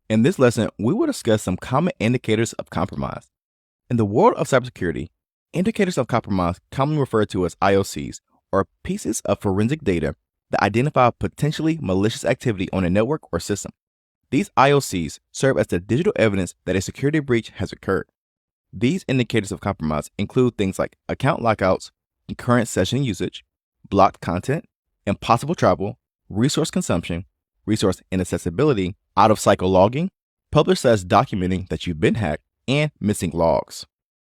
In this lesson, we will discuss some common indicators of compromise. In the world of cybersecurity, indicators of compromise, commonly referred to as IOCs, are pieces of forensic data that identify potentially malicious activity on a network or system. These IOCs serve as the digital evidence that a security breach has occurred. These indicators of compromise include things like account lockouts, concurrent session usage, blocked content, impossible travel, resource consumption, resource inaccessibility, out-of-cycle logging, public/slash documenting that you've been hacked, and missing logs.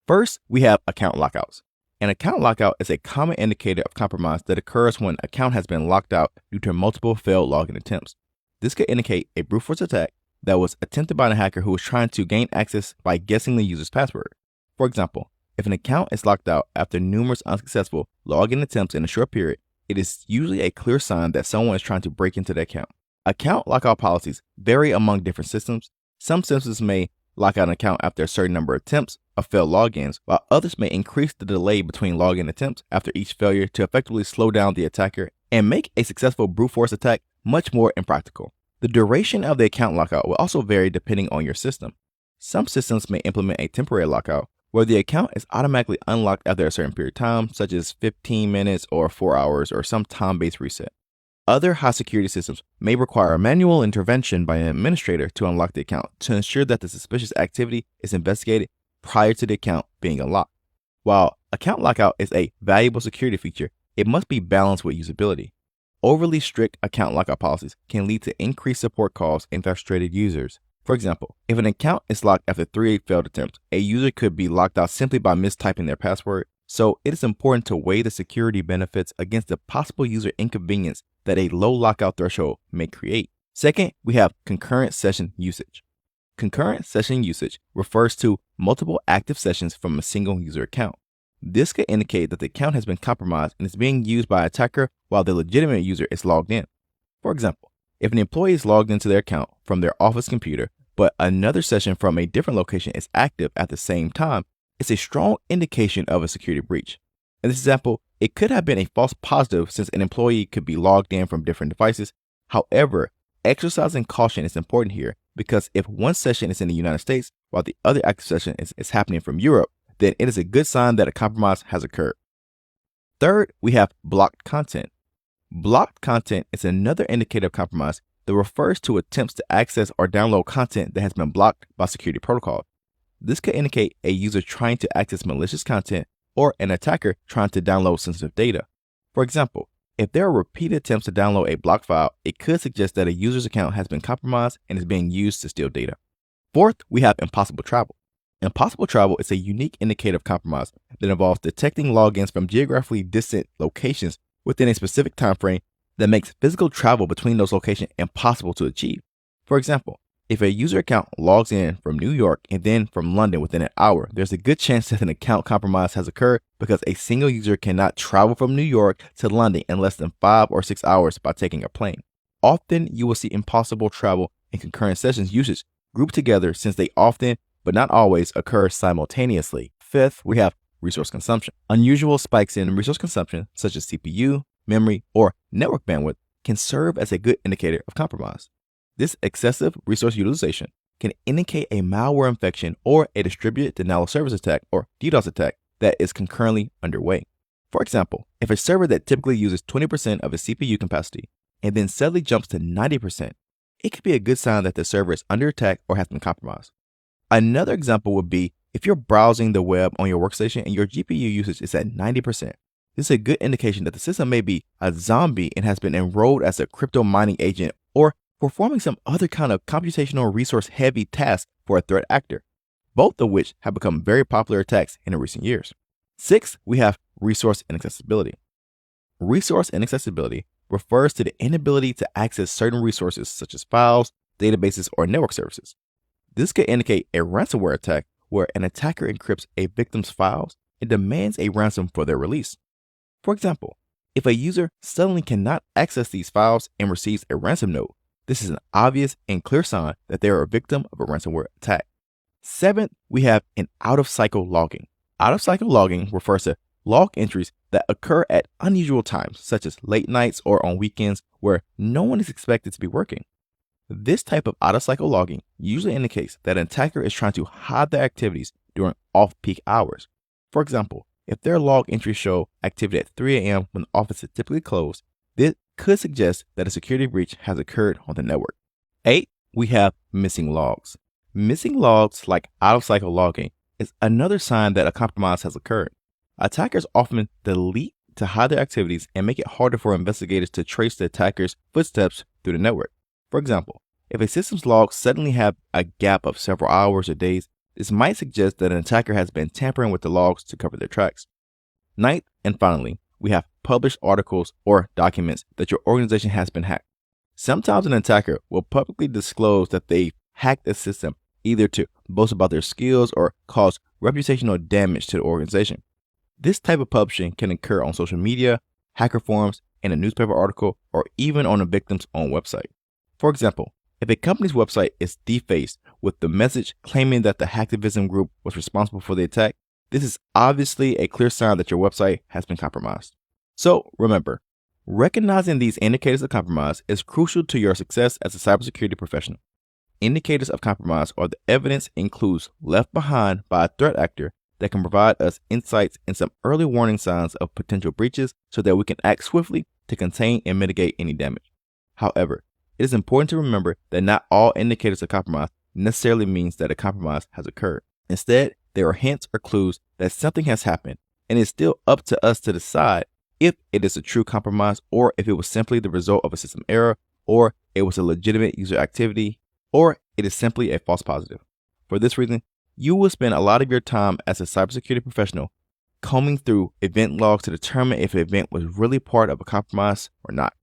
First, we have account lockouts. An account lockout is a common indicator of compromise that occurs when an account has been locked out due to multiple failed login attempts. This could indicate a brute force attack that was attempted by a hacker who was trying to gain access by guessing the user's password. For example, if an account is locked out after numerous unsuccessful login attempts in a short period, it is usually a clear sign that someone is trying to break into the account. Account lockout policies vary among different systems. Some systems may lock out an account after a certain number of attempts of failed logins, while others may increase the delay between login attempts after each failure to effectively slow down the attacker and make a successful brute force attack much more impractical. The duration of the account lockout will also vary depending on your system. Some systems may implement a temporary lockout, where the account is automatically unlocked after a certain period of time, such as 15 minutes or 4 hours or some time-based reset. Other high-security systems may require a manual intervention by an administrator to unlock the account to ensure that the suspicious activity is investigated prior to the account being unlocked. While account lockout is a valuable security feature, it must be balanced with usability. Overly strict account lockout policies can lead to increased support calls and frustrated users. For example, if an account is locked after 3 failed attempts, a user could be locked out simply by mistyping their password. So it is important to weigh the security benefits against the possible user inconvenience that a low lockout threshold may create. Second, we have concurrent session usage. Concurrent session usage refers to multiple active sessions from a single user account. This could indicate that the account has been compromised and is being used by an attacker while the legitimate user is logged in. For example, if an employee is logged into their account from their office computer, but another session from a different location is active at the same time, it's a strong indication of a security breach. In this example, it could have been a false positive since an employee could be logged in from different devices. However, exercising caution is important here because if one session is in the United States while the other active session is happening from Europe, then it is a good sign that a compromise has occurred. Third, we have blocked content. Blocked content is another indicator of compromise that refers to attempts to access or download content that has been blocked by security protocols. This could indicate a user trying to access malicious content or an attacker trying to download sensitive data. For example, if there are repeated attempts to download a blocked file, it could suggest that a user's account has been compromised and is being used to steal data. Fourth, we have impossible travel. Impossible travel is a unique indicator of compromise that involves detecting logins from geographically distant locations within a specific time frame that makes physical travel between those locations impossible to achieve. For example, if a user account logs in from New York and then from London within an hour, there's a good chance that an account compromise has occurred because a single user cannot travel from New York to London in less than 5 or 6 hours by taking a plane. Often, you will see impossible travel and concurrent sessions usage grouped together since they often, but not always, occur simultaneously. Fifth, we have resource consumption. Unusual spikes in resource consumption, such as CPU, memory, or network bandwidth, can serve as a good indicator of compromise. This excessive resource utilization can indicate a malware infection or a distributed denial of service attack or DDoS attack that is concurrently underway. For example, if a server that typically uses 20% of its CPU capacity and then suddenly jumps to 90%, it could be a good sign that the server is under attack or has been compromised. Another example would be if you're browsing the web on your workstation and your GPU usage is at 90%. This is a good indication that the system may be a zombie and has been enrolled as a crypto mining agent or performing some other kind of computational resource-heavy task for a threat actor, both of which have become very popular attacks in recent years. Sixth, we have resource inaccessibility. Resource inaccessibility refers to the inability to access certain resources such as files, databases, or network services. This could indicate a ransomware attack where an attacker encrypts a victim's files and demands a ransom for their release. For example, if a user suddenly cannot access these files and receives a ransom note, this is an obvious and clear sign that they are a victim of a ransomware attack. Seventh, we have an out-of-cycle logging. Out-of-cycle logging refers to log entries that occur at unusual times, such as late nights or on weekends where no one is expected to be working. This type of out-of-cycle logging usually indicates that an attacker is trying to hide their activities during off-peak hours. For example, if their log entries show activity at 3 a.m. when the office is typically closed, this could suggest that a security breach has occurred on the network. 8. We have missing logs. Missing logs, like out-of-cycle logging, is another sign that a compromise has occurred. Attackers often delete to hide their activities and make it harder for investigators to trace the attacker's footsteps through the network. For example, if a system's logs suddenly have a gap of several hours or days, this might suggest that an attacker has been tampering with the logs to cover their tracks. 9th, and finally, we have published articles or documents that your organization has been hacked. Sometimes an attacker will publicly disclose that they hacked a system either to boast about their skills or cause reputational damage to the organization. This type of publishing can occur on social media, hacker forums, in a newspaper article, or even on a victim's own website. For example, if a company's website is defaced with the message claiming that the hacktivism group was responsible for the attack, this is obviously a clear sign that your website has been compromised. So remember, recognizing these indicators of compromise is crucial to your success as a cybersecurity professional. Indicators of compromise are the evidence includes left behind by a threat actor that can provide us insights and some early warning signs of potential breaches so that we can act swiftly to contain and mitigate any damage. However, it is important to remember that not all indicators of compromise necessarily means that a compromise has occurred. Instead, there are hints or clues that something has happened, and it's still up to us to decide if it is a true compromise or if it was simply the result of a system error, or it was a legitimate user activity, or it is simply a false positive. For this reason, you will spend a lot of your time as a cybersecurity professional combing through event logs to determine if an event was really part of a compromise or not.